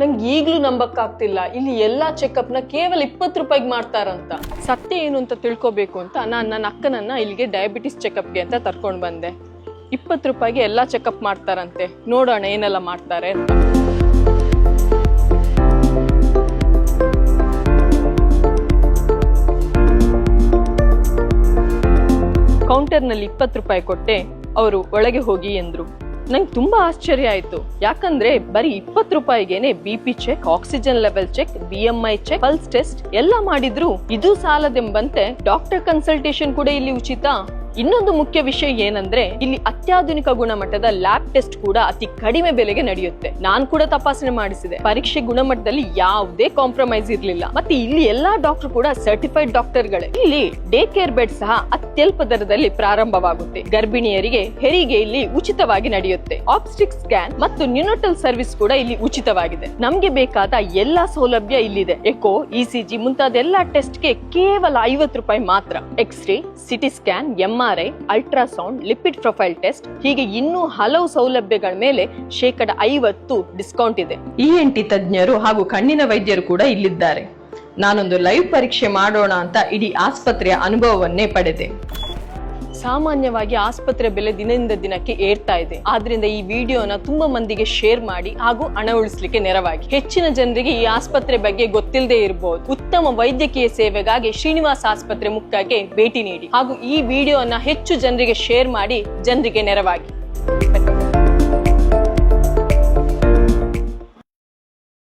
ನಂಗೆ ಈಗ್ಲೂ ನಂಬಕ್ಕಾಗ್ತಿಲ್ಲ, ಇಲ್ಲಿ ಎಲ್ಲಾ ಚೆಕಪ್ ನ ಕೇವಲ 20 ರೂಪಾಯಿಗೆ ಮಾಡ್ತಾರಂತ. ಸತ್ಯ ಏನು ಅಂತ ತಿಳ್ಕೊಬೇಕು ಅಂತ ನಾನು ನನ್ನ ಅಕ್ಕನನ್ನ ಇಲ್ಲಿಗೆ ಡಯಾಬಿಟಿಸ್ ಚೆಕಪ್ಗೆ ಅಂತ ಕರ್ಕೊಂಡು ಬಂದೆ. 20 ರೂಪಾಯಿಗೆ ಎಲ್ಲಾ ಚೆಕಪ್ ಮಾಡ್ತಾರಂತೆ. ನೋಡೋಣ ಏನೆಲ್ಲ ಮಾಡ್ತಾರೆ ಅಂತ. ಕೌಂಟರ್ನಲ್ಲಿ 20 ರೂಪಾಯಿ ಕೊಟ್ಟೆ. ಅವರು ಒಳಗೆ ಹೋಗಿ ಎಂದ್ರು. ನಂಗೆ ತುಂಬಾ ಆಶ್ಚರ್ಯ ಆಯ್ತು. ಯಾಕಂದ್ರೆ ಬರೀ 20 ರೂಪಾಯಿಗೆನೆ BP check, oxygen level check, BMI check, pulse test ಎಲ್ಲ ಮಾಡಿದ್ರು. ಇದು ಸಾಲದೆಂಬಂತೆ ಡಾಕ್ಟರ್ ಕನ್ಸಲ್ಟೇಷನ್ ಕೂಡ ಇಲ್ಲಿ ಉಚಿತ. ಇನ್ನೊಂದು ಮುಖ್ಯ ವಿಷಯ ಏನಂದ್ರೆ ಇಲ್ಲಿ ಅತ್ಯಾಧುನಿಕ ಗುಣಮಟ್ಟದ ಲ್ಯಾಬ್ ಟೆಸ್ಟ್ ಕೂಡ ಅತಿ ಕಡಿಮೆ ಬೆಲೆಗೆ ನಡೆಯುತ್ತೆ. ನಾನ್ ಕೂಡ ತಪಾಸಣೆ ಮಾಡಿಸಿದೆ. ಪರೀಕ್ಷೆ ಗುಣಮಟ್ಟದಲ್ಲಿ ಯಾವುದೇ ಕಾಂಪ್ರಮೈಸ್ ಇರ್ಲಿಲ್ಲ. ಮತ್ತೆ ಇಲ್ಲಿ ಎಲ್ಲಾ ಡಾಕ್ಟರ್ ಕೂಡ ಸರ್ಟಿಫೈಡ್ ಡಾಕ್ಟರ್ಗಳೇ. ಇಲ್ಲಿ ಡೇ ಕೇರ್ ಬೆಡ್ ಸಹ ಅತ್ಯಲ್ಪ ದರದಲ್ಲಿ ಪ್ರಾರಂಭವಾಗುತ್ತೆ. ಗರ್ಭಿಣಿಯರಿಗೆ ಹೆರಿಗೆ ಇಲ್ಲಿ ಉಚಿತವಾಗಿ ನಡೆಯುತ್ತೆ. ಆಬ್ಸ್ಟಿಕ್ ಸ್ಕ್ಯಾನ್ ಮತ್ತು ನ್ಯೂನಟಲ್ ಸರ್ವಿಸ್ ಕೂಡ ಇಲ್ಲಿ ಉಚಿತವಾಗಿದೆ. ನಮ್ಗೆ ಬೇಕಾದ ಎಲ್ಲಾ ಸೌಲಭ್ಯ ಇಲ್ಲಿದೆ. ಎಕೋ, ECG ಮುಂತಾದ ಎಲ್ಲಾ ಟೆಸ್ಟ್ಗೆ ಕೇವಲ 50 ರೂಪಾಯಿ ಮಾತ್ರ. X ray, CT scan, MRI, ultrasound, lipid profile test ಹೀಗೆ ಇನ್ನೂ ಹಲವು ಸೌಲಭ್ಯಗಳ ಮೇಲೆ 50% ಡಿಸ್ಕೌಂಟ್ ಇದೆ. ENT ತಜ್ಞರು ಹಾಗೂ ಕಣ್ಣಿನ ವೈದ್ಯರು ಕೂಡ ಇಲ್ಲಿದ್ದಾರೆ. ನಾನೊಂದು ಲೈವ್ ಪರೀಕ್ಷೆ ಮಾಡೋಣ ಅಂತ ಇಡೀ ಆಸ್ಪತ್ರೆಯ ಅನುಭವವನ್ನೇ ಪಡೆದೆ. ಸಾಮಾನ್ಯವಾಗಿ ಆಸ್ಪತ್ರೆ ಬೆಲೆ ದಿನದಿಂದ ದಿನಕ್ಕೆ ಏರ್ತಾ ಇದೆ. ಆದ್ರಿಂದ ಈ ವಿಡಿಯೋನ ತುಂಬಾ ಮಂದಿಗೆ ಶೇರ್ ಮಾಡಿ ಹಾಗೂ ಹಣ ಉಳಿಸಲಿಕ್ಕೆ ನೆರವಾಗಿ. ಹೆಚ್ಚಿನ ಜನರಿಗೆ ಈ ಆಸ್ಪತ್ರೆ ಬಗ್ಗೆ ಗೊತ್ತಿಲ್ಲದೆ ಇರಬಹುದು. ಉತ್ತಮ ವೈದ್ಯಕೀಯ ಸೇವೆಗಾಗಿ ಶ್ರೀನಿವಾಸ ಆಸ್ಪತ್ರೆ ಮುಖ್ಯಕ್ಕೆ ಭೇಟಿ ನೀಡಿ ಹಾಗೂ ಈ ವಿಡಿಯೋನ ಹೆಚ್ಚು ಜನರಿಗೆ ಶೇರ್ ಮಾಡಿ ಜನರಿಗೆ ನೆರವಾಗಿ.